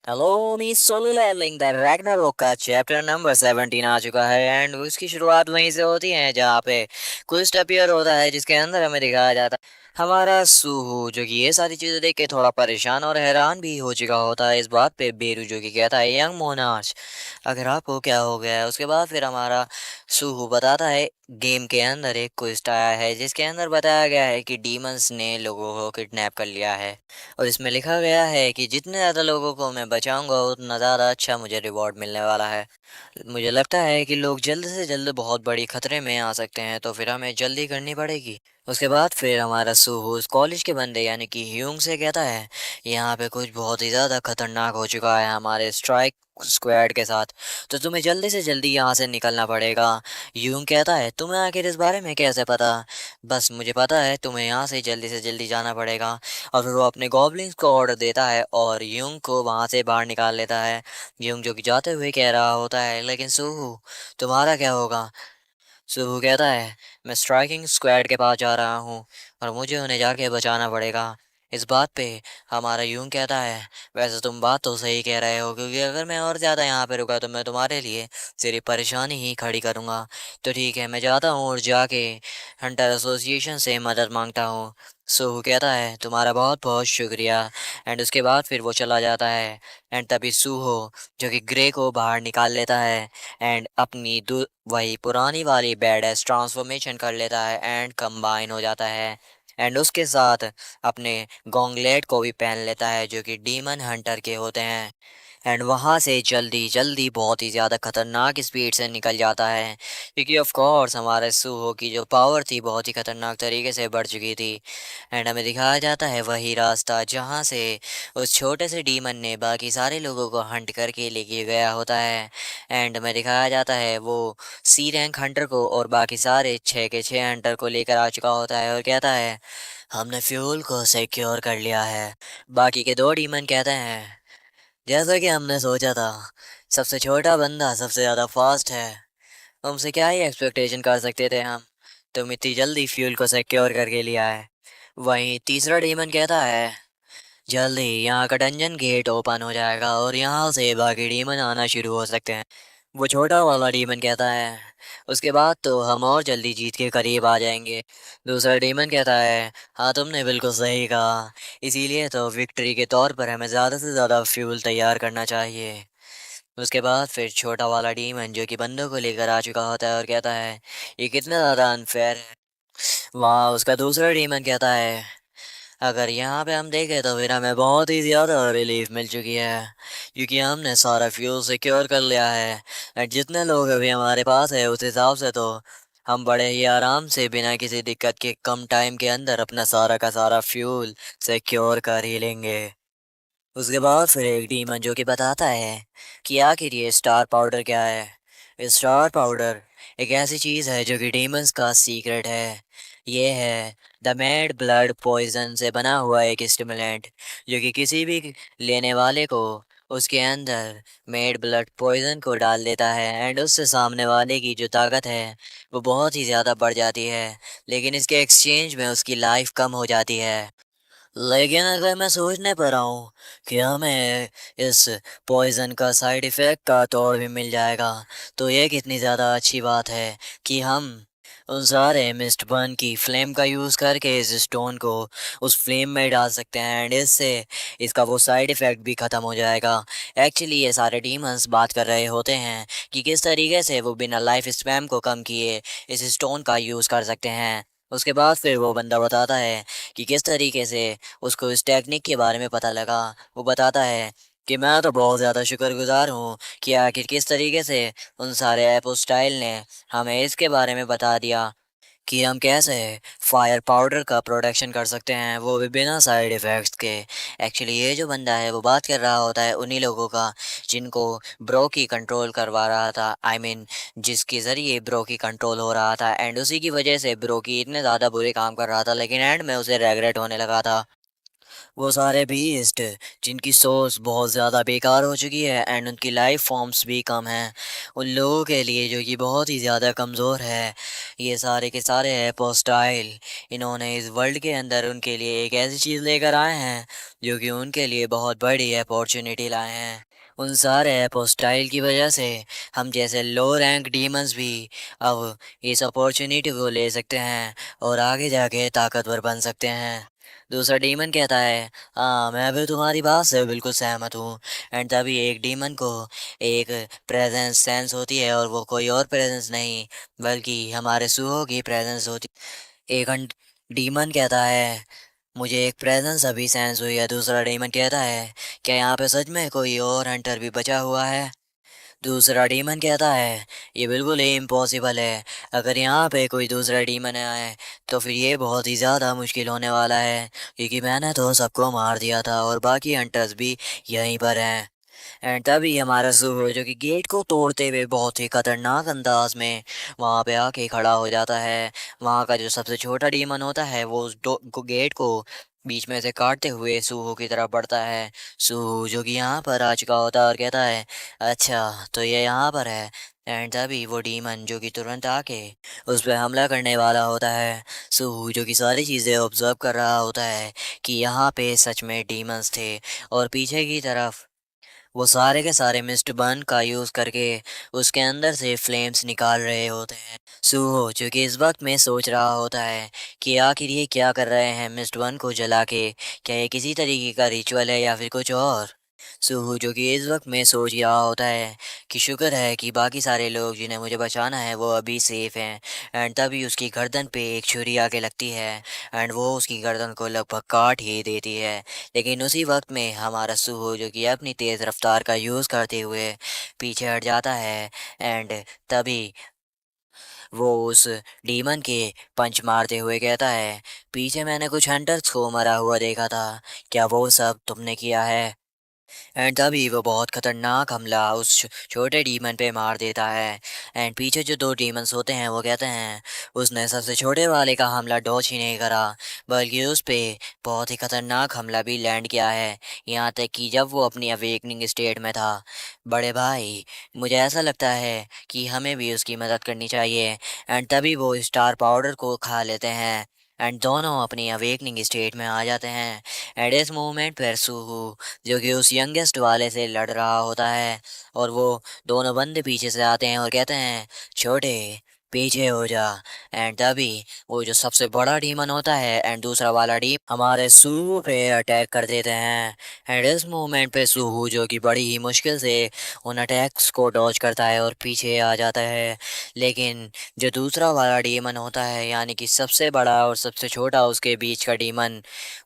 Hello मी solo leveling the Ragnarok का chapter number 17 आ चुका है एंड उसकी शुरुआत वहीं से होती है जहाँ पे क्विस्ट अपीयर होता है जिसके अंदर हमें दिखाया जाता है हमारा सूहू जो कि ये सारी चीजें देख के थोड़ा परेशान और हैरान भी हो चुका होता है इस बात पे बेरू जो कि कहता है यंग मोनाश अगर आपको क्या हो गया है। उसके बाद फिर हमारा सूहू बताता है गेम के अंदर एक क्विस्ट आया है जिसके अंदर बताया गया है कि डीमंस ने लोगों को किडनैप कर लिया है और इसमें लिखा गया है कि जितने ज़्यादा लोगों को मैं बचाऊंगा उतना ज़्यादा अच्छा मुझे रिवॉर्ड मिलने वाला है। मुझे लगता है कि लोग जल्द से जल्द बहुत बड़ी खतरे में आ सकते हैं तो फिर हमें जल्दी करनी पड़ेगी। उसके बाद फिर हमारा सूहू उस कॉलेज के बंदे यानी कि ह्यूंग से कहता है यहाँ पे कुछ बहुत ही ज़्यादा खतरनाक हो चुका है हमारे स्ट्राइक स्क्वाड के साथ, तो तुम्हें जल्दी से जल्दी यहाँ से निकलना पड़ेगा। ह्यूंग कहता है तुम्हें आखिर इस बारे में कैसे पता? बस मुझे पता है तुम्हें यहाँ से जल्दी जाना पड़ेगा। और फिर वो अपने गॉब्लिन्स को ऑर्डर देता है और यूंग को वहाँ से बाहर निकाल लेता है। यूंग जो कि जाते हुए कह रहा होता है लेकिन सूहू तुम्हारा क्या होगा? सूहू कहता है मैं स्ट्राइकिंग स्क्वाड के पास जा रहा हूँ और मुझे उन्हें जाके बचाना पड़ेगा। इस बात पे हमारा यूं कहता है वैसे तुम बात तो सही कह रहे हो क्योंकि अगर मैं और ज़्यादा यहाँ पे रुका तो मैं तुम्हारे लिए सिर्फ परेशानी ही खड़ी करूँगा। तो ठीक है मैं जाता हूँ और जाके हंटर एसोसिएशन से मदद मांगता हूँ। सूहू कहता है तुम्हारा बहुत बहुत शुक्रिया एंड उसके बाद फिर वो चला जाता है। एंड तभी सूहो जो कि ग्रे को बाहर निकाल लेता है एंड अपनी वही पुरानी वाली बैड एस ट्रांसफॉर्मेशन कर लेता है एंड कंबाइन हो जाता है एंड उसके साथ अपने गॉन्गलेट को भी पहन लेता है जो कि डीमन हंटर के होते हैं एंड वहाँ से जल्दी जल्दी बहुत ही ज़्यादा खतरनाक स्पीड से निकल जाता है क्योंकि ऑफ कोर्स हमारे सूहो की जो पावर थी बहुत ही खतरनाक तरीके से बढ़ चुकी थी। एंड हमें दिखाया जाता है वही रास्ता जहाँ से उस छोटे से डीमन ने बाकी सारे लोगों को हंट करके लेके गया होता है। एंड हमें दिखाया जाता है वो सी रैंक हंटर को और बाकी सारे 6 के 6 हंटर को लेकर आ चुका होता है और कहता है हमने फ्यूल को सिक्योर कर लिया है। बाकी के दो डीमन कहते हैं जैसा कि हमने सोचा था, सबसे छोटा बंदा सबसे ज़्यादा फास्ट है। हमसे क्या ही एक्सपेक्टेशन कर सकते थे हम? तुम इतनी जल्दी फ्यूल को सिक्योर करके लिया है। वहीं तीसरा डीमन कहता है जल्दी यहाँ का डंजन गेट ओपन हो जाएगा और यहाँ से बाकी डीमन आना शुरू हो सकते हैं। वो छोटा वाला डीमन कहता है उसके बाद तो हम और जल्दी जीत के करीब आ जाएंगे। दूसरा डीमन कहता है हाँ तुमने बिल्कुल सही कहा, इसीलिए तो विक्ट्री के तौर पर हमें ज़्यादा से ज़्यादा फ्यूल तैयार करना चाहिए। उसके बाद फिर छोटा वाला डीमन जो कि बंदों को लेकर आ चुका होता है और कहता है ये कितना ज़्यादा अनफेयर है। वहाँ उसका दूसरा डीमन कहता है अगर यहाँ पे हम देखें तो फिर हमें बहुत ही ज़्यादा रिलीफ मिल चुकी है क्योंकि हमने सारा फ्यूल सिक्योर कर लिया है। और जितने लोग अभी हमारे पास है उस हिसाब से तो हम बड़े ही आराम से बिना किसी दिक्कत के कम टाइम के अंदर अपना सारा का सारा फ्यूल सिक्योर कर ही लेंगे। उसके बाद फिर एक डीमन जो कि बताता है कि आखिर ये स्टार पाउडर क्या है। स्टार पाउडर एक ऐसी चीज़ है जो कि डीमंस का सीक्रेट है। ये है द मेड ब्लड पॉइजन से बना हुआ एक स्टिमुलेंट जो कि किसी भी लेने वाले को उसके अंदर मेड ब्लड पॉइजन को डाल देता है एंड उससे सामने वाले की जो ताकत है वो बहुत ही ज़्यादा बढ़ जाती है, लेकिन इसके एक्सचेंज में उसकी लाइफ कम हो जाती है। लेकिन अगर मैं सोचने पर हूँ कि हमें इस पॉइज़न का साइड इफ़ेक्ट का तौर भी मिल जाएगा तो ये कितनी ज़्यादा अच्छी बात है कि हम उन सारे मिस्ट बर्न की फ्लेम का यूज़ करके इस स्टोन को उस फ्लेम में डाल सकते हैं एंड इससे इसका वो साइड इफ़ेक्ट भी ख़त्म हो जाएगा। एक्चुअली ये सारे डीमंस बात कर रहे होते हैं कि किस तरीके से वो बिना लाइफ स्पैम को कम किए इस स्टोन का यूज़ कर सकते हैं। उसके बाद फिर वो बंदा बताता है कि किस तरीके से उसको इस टेक्निक के बारे में पता लगा। वो बताता है कि मैं तो बहुत ज़्यादा शुक्रगुजार हूँ कि आखिर किस तरीके से उन सारे एपो स्टाइल ने हमें इसके बारे में बता दिया कि हम कैसे फायर पाउडर का प्रोडक्शन कर सकते हैं वो भी बिना साइड इफ़ेक्ट्स के। एक्चुअली ये जो बंदा है वो बात कर रहा होता है उन्हीं लोगों का जिनको ब्रो की कंट्रोल करवा रहा था, आई मीन जिसके ज़रिए ब्रो की कंट्रोल हो रहा था एंड उसी की वजह से ब्रो की इतने ज़्यादा बुरे काम कर रहा था लेकिन एंड में उसे रेगरेट होने लगा था। वो सारे बीस्ट जिनकी सोच बहुत ज़्यादा बेकार हो चुकी है एंड उनकी लाइफ फॉर्म्स भी कम हैं, उन लोगों के लिए जो कि बहुत ही ज़्यादा कमज़ोर है, ये सारे के सारे है पोस्टाइल। इन्होंने इस वर्ल्ड के अंदर उनके लिए एक ऐसी चीज़ लेकर आए हैं जो कि उनके लिए बहुत बड़ी अपॉर्चुनिटी लाए हैं। उन सारे पोस्टाइल की वजह से हम जैसे लो रैंक डीमंस भी अब इस अपॉर्चुनिटी को ले सकते हैं और आगे जाके ताकतवर बन सकते हैं। दूसरा डीमन कहता है, हाँ मैं भी तुम्हारी बात से बिल्कुल सहमत हूँ। एंड तभी एक डीमन को एक प्रेजेंस सेंस होती है और वो कोई और प्रेजेंस नहीं बल्कि हमारे सुहो की प्रेजेंस होती। एक डीमन कहता है, मुझे एक प्रेजेंस अभी सेंस हुई है। दूसरा डीमन कहता है, क्या यहाँ पे सच में कोई और हंटर भी बचा हुआ है? दूसरा डीमन कहता है, ये बिल्कुल ही इम्पॉसिबल है। अगर यहाँ पे कोई दूसरा डीमन आए तो फिर ये बहुत ही ज़्यादा मुश्किल होने वाला है, क्योंकि मैंने तो सबको मार दिया था और बाकी हंटर्स भी यहीं पर हैं। एंड तभी हमारा सुहो जो कि गेट को तोड़ते हुए बहुत ही खतरनाक अंदाज में वहाँ पे आके खड़ा हो जाता है। वहाँ का जो सबसे छोटा डीमन होता है वो उस गेट को बीच में से काटते हुए सुहो की तरफ बढ़ता है। सुहो जो कि यहाँ पर आ चुका होता है और कहता है, अच्छा तो ये यहाँ पर है। एंड तभी वो डीमन जो कि तुरंत आके उस पर हमला करने वाला होता है। सुहो जो कि सारी चीज़ें ऑब्जर्व कर रहा होता है कि यहाँ पे सच में डीमंस थे और पीछे की तरफ वो सारे के सारे मिस्ट बर्न का यूज़ करके उसके अंदर से फ्लेम्स निकाल रहे होते हैं। सूहो जो कि इस वक्त में सोच रहा होता है कि आखिर ये क्या कर रहे हैं मिस्ट बर्न को जला के, क्या ये किसी तरीके का रिचुअल है या फिर कुछ और। सूहो जो कि इस वक्त में सोच रहा होता है कि शुक्र है कि बाकी सारे लोग जिन्हें मुझे बचाना है वो अभी सेफ हैं। एंड तभी उसकी गर्दन पे एक छुरी आके लगती है एंड वो उसकी गर्दन को लगभग काट ही देती है। लेकिन उसी वक्त में हमारा सूहो जो कि अपनी तेज़ रफ्तार का यूज़ करते हुए पीछे हट जाता है। एंड तभी वो उस डीमन के पंच मारते हुए कहता है, पीछे मैंने कुछ हंटर्स को मरा हुआ देखा था, क्या वो सब तुमने किया है? एंड तभी वो बहुत खतरनाक हमला उस छोटे डीमन पे मार देता है। एंड पीछे जो दो डीमंस होते हैं वो कहते हैं, उसने सबसे छोटे वाले का हमला डॉच ही नहीं करा बल्कि उस पे बहुत ही खतरनाक हमला भी लैंड किया है। यहाँ तक कि जब वो अपनी अवेकनिंग स्टेट में था। बड़े भाई, मुझे ऐसा लगता है कि हमें भी उसकी मदद करनी चाहिए। एंड तभी वो स्टार पाउडर को खा लेते हैं एंड दोनों अपनी अवेकनिंग स्टेट में आ जाते हैं। एंड इस मूवमेंट पर सूहू जो कि उस यंगेस्ट वाले से लड़ रहा होता है और वो दोनों बंदे पीछे से आते हैं और कहते हैं, छोटे पीछे हो जा। एंड तभी वो जो सबसे बड़ा डीमन होता है एंड दूसरा वाला डीम हमारे सूहू पे अटैक कर देते हैं। एंड इस मूवमेंट पे सूहू जो कि बड़ी ही मुश्किल से उन अटैक्स को डॉज करता है और पीछे आ जाता है। लेकिन जो दूसरा वाला डीमन होता है यानी कि सबसे बड़ा और सबसे छोटा उसके बीच का डीमन,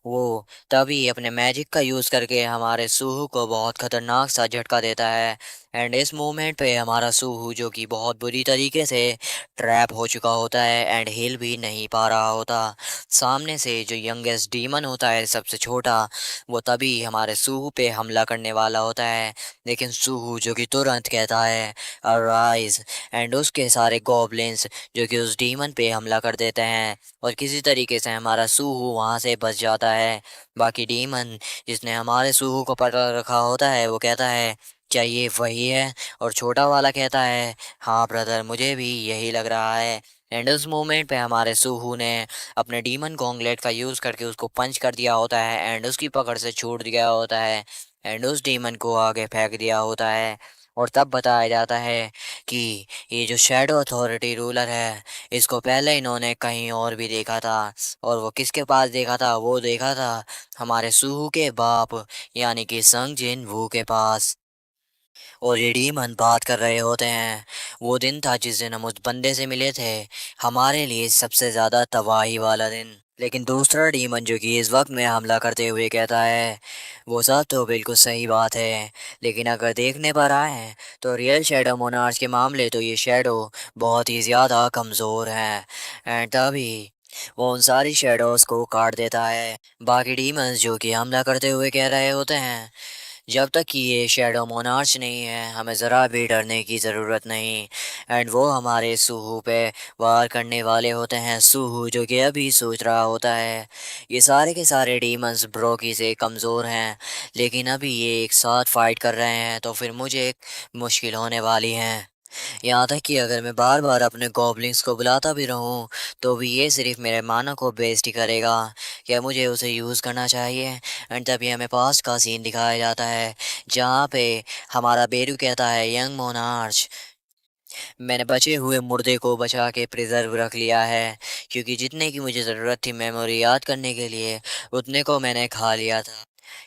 वो तभी अपने मैजिक का यूज़ करके हमारे सूहू को बहुत खतरनाक सा झटका देता है। एंड इस मोमेंट पे हमारा सूहू जो कि बहुत बुरी तरीके से ट्रैप हो चुका होता है एंड हिल भी नहीं पा रहा होता। सामने से जो यंगेस्ट डीमन होता है सबसे छोटा, वो तभी हमारे सूहू पे हमला करने वाला होता है। लेकिन सूहू जो कि तुरंत कहता है, अराइज। एंड उसके सारे गॉब्लिन्स जो कि उस डीमन पे हमला कर देते हैं और किसी तरीके से हमारा सूहू वहाँ से बच जाता है। बाकी डीमन जिसने हमारे सूहू को पकड़ रखा होता है वो कहता है, क्या ये वही है? और छोटा वाला कहता है, हाँ ब्रदर मुझे भी यही लग रहा है। एंड उस मोमेंट पे हमारे सूहू ने अपने डीमन गॉन्गलेट का यूज़ करके उसको पंच कर दिया होता है एंड उसकी पकड़ से छूट गया होता है एंड उस डीमन को आगे फेंक दिया होता है। और तब बताया जाता है कि ये जो शैडो अथॉरिटी रूलर है, इसको पहले इन्होंने कहीं और भी देखा था। और वो किसके पास देखा था? वो देखा था हमारे सूहू के बाप यानी कि संग जिन वू के पास। और ये डीमन बात कर रहे होते हैं, वो दिन था जिस दिन हम उस बंदे से मिले थे, हमारे लिए सबसे ज़्यादा तबाही वाला दिन। लेकिन दूसरा डीमन जो कि इस वक्त में हमला करते हुए कहता है, वो सब तो बिल्कुल सही बात है, लेकिन अगर देखने पर आए तो रियल शैडो मोनार्च के मामले तो ये शैडो बहुत ही ज़्यादा कमज़ोर हैं। एंड तभी वो उन सारी शैडोज़ को काट देता है। बाकी डीमंस जो कि हमला करते हुए कह रहे होते हैं, जब तक कि ये शैडो मोनार्च नहीं है हमें ज़रा भी डरने की ज़रूरत नहीं। एंड वो हमारे सूहू पे वार करने वाले होते हैं, सूहू जो कि अभी सोच रहा होता है ये सारे के सारे डीमंस ब्रोकी से कमज़ोर हैं, लेकिन अभी ये एक साथ फाइट कर रहे हैं तो फिर मुझे मुश्किल होने वाली है। यहाँ तक कि अगर मैं बार बार अपने गॉब्लिंस को बुलाता भी रहूँ तो भी ये सिर्फ मेरे माना को बेइज्जती करेगा। क्या मुझे उसे यूज़ करना चाहिए? एंड तभी हमें पास का सीन दिखाया जाता है जहाँ पे हमारा बेरू कहता है, यंग मोनार्च मैंने बचे हुए मुर्दे को बचा के प्रिजर्व रख लिया है, क्योंकि जितने की मुझे ज़रूरत थी मेमोरी याद करने के लिए उतने को मैंने खा लिया था।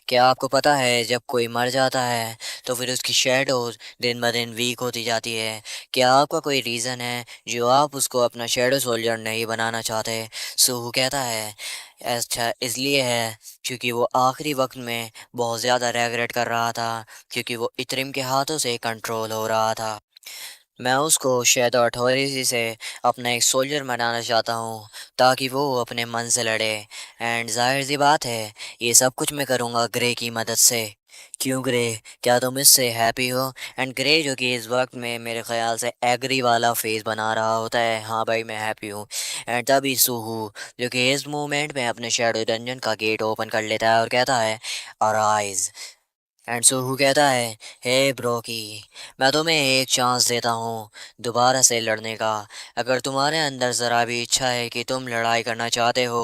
क्या आपको पता है जब कोई मर जाता है तो फिर उसकी शैडोज दिन ब दिन वीक होती जाती है? क्या आपका कोई रीज़न है जो आप उसको अपना शैडो सोल्जर नहीं बनाना चाहते? सूहू कहता है अच्छा इसलिए है क्योंकि वो आखिरी वक्त में बहुत ज़्यादा रेगरेट कर रहा था, क्योंकि वो इतरिम के हाथों से कंट्रोल हो रहा था। मैं उसको शैडो अथॉरिटी से अपना एक सोल्जर बनाना चाहता हूँ ताकि वो अपने मन से लड़े। एंड जाहिर सी बात है ये सब कुछ मैं करूँगा ग्रे की मदद से। क्यों ग्रे, क्या तुम इससे हैप्पी हो? एंड ग्रे जो कि इस वक्त में मेरे ख्याल से एग्री वाला फेस बना रहा होता है, हाँ भाई मैं हैप्पी हूँ। एंड तभी सूहू जो कि इस मोमेंट में अपने शैडो डंजन का गेट ओपन कर लेता है और कहता है अराइज। एंड सूहू कहता है हे ब्रोकी, मैं तुम्हें एक चांस देता हूँ दोबारा से लड़ने का। अगर तुम्हारे अंदर ज़रा भी इच्छा है कि तुम लड़ाई करना चाहते हो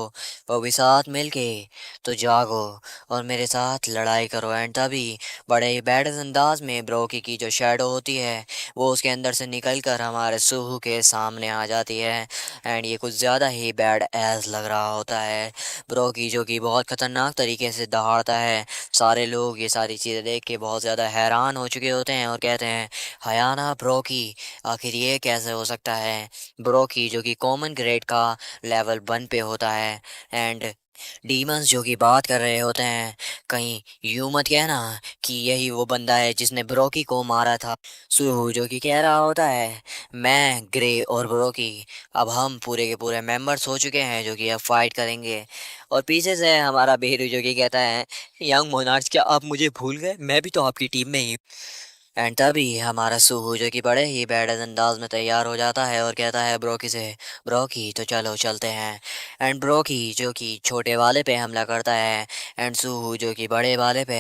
वो भी साथ मिलके, तो जागो और मेरे साथ लड़ाई करो। एंड तभी बड़े ही बैड अंदाज में ब्रोकी की जो शैडो होती है वो उसके अंदर से निकल कर हमारे सूहू के सामने आ जाती है। एंड ये कुछ ज़्यादा ही बैड एस लग रहा होता है। ब्रोकी जो कि बहुत ख़तरनाक तरीके से दहाड़ता है। सारे लोग ये सारी चीज़ें देख के बहुत ज़्यादा हैरान हो चुके होते हैं और कहते हैं हयाना ब्रोकी, आखिर ये कैसे हो सकता है? ब्रोकी जो कि कॉमन ग्रेड का लेवल 1 पे होता है। एंड डीमंस जो कि बात कर रहे होते हैं कहीं यूं मत कहना कि यही वो बंदा है जिसने ब्रोकी को मारा था। सुहू जो कि कह रहा होता है मैं ग्रे और ब्रोकी अब हम पूरे के पूरे मेंबर्स हो चुके हैं जो कि अब फाइट करेंगे। और पीछे से हमारा बेहरू जो कि कहता है यंग मोनार्च क्या आप मुझे भूल गए, मैं भी तो आपकी टीम में ही। एंड तभी हमारा सूहू जो कि बड़े ही बैड अंदाज में तैयार हो जाता है और कहता है ब्रोकी से ब्रोकी तो चलो चलते हैं। एंड ब्रोकी जो कि छोटे वाले पे हमला करता है एंड सूहू जो कि बड़े वाले पे।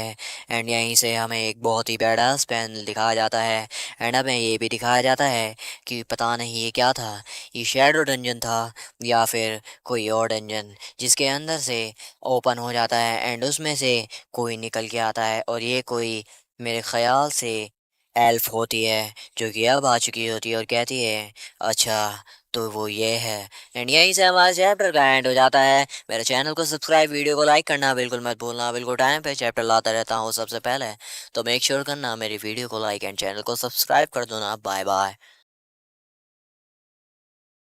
एंड यहीं से हमें एक बहुत ही बैडास पैनल दिखाया जाता है। एंड हमें ये भी दिखाया जाता है कि पता नहीं ये क्या था, ये शैडो डंजन था या फिर कोई और डंजन जिसके अंदर से ओपन हो जाता है एंड उसमें से कोई निकल के आता है। और ये कोई मेरे ख्याल से एल्फ होती है जो कि अब आ चुकी होती है और कहती है अच्छा तो वो ये है। एंड यहीं से हमारा चैप्टर का एंड हो जाता है। मेरे चैनल को सब्सक्राइब, वीडियो को लाइक करना बिल्कुल मत भूलना, बिल्कुल टाइम पे चैप्टर लाता रहता हूँ सबसे पहले, तो मेक श्योर करना मेरी वीडियो को लाइक एंड चैनल को सब्सक्राइब कर दो ना। Bye bye.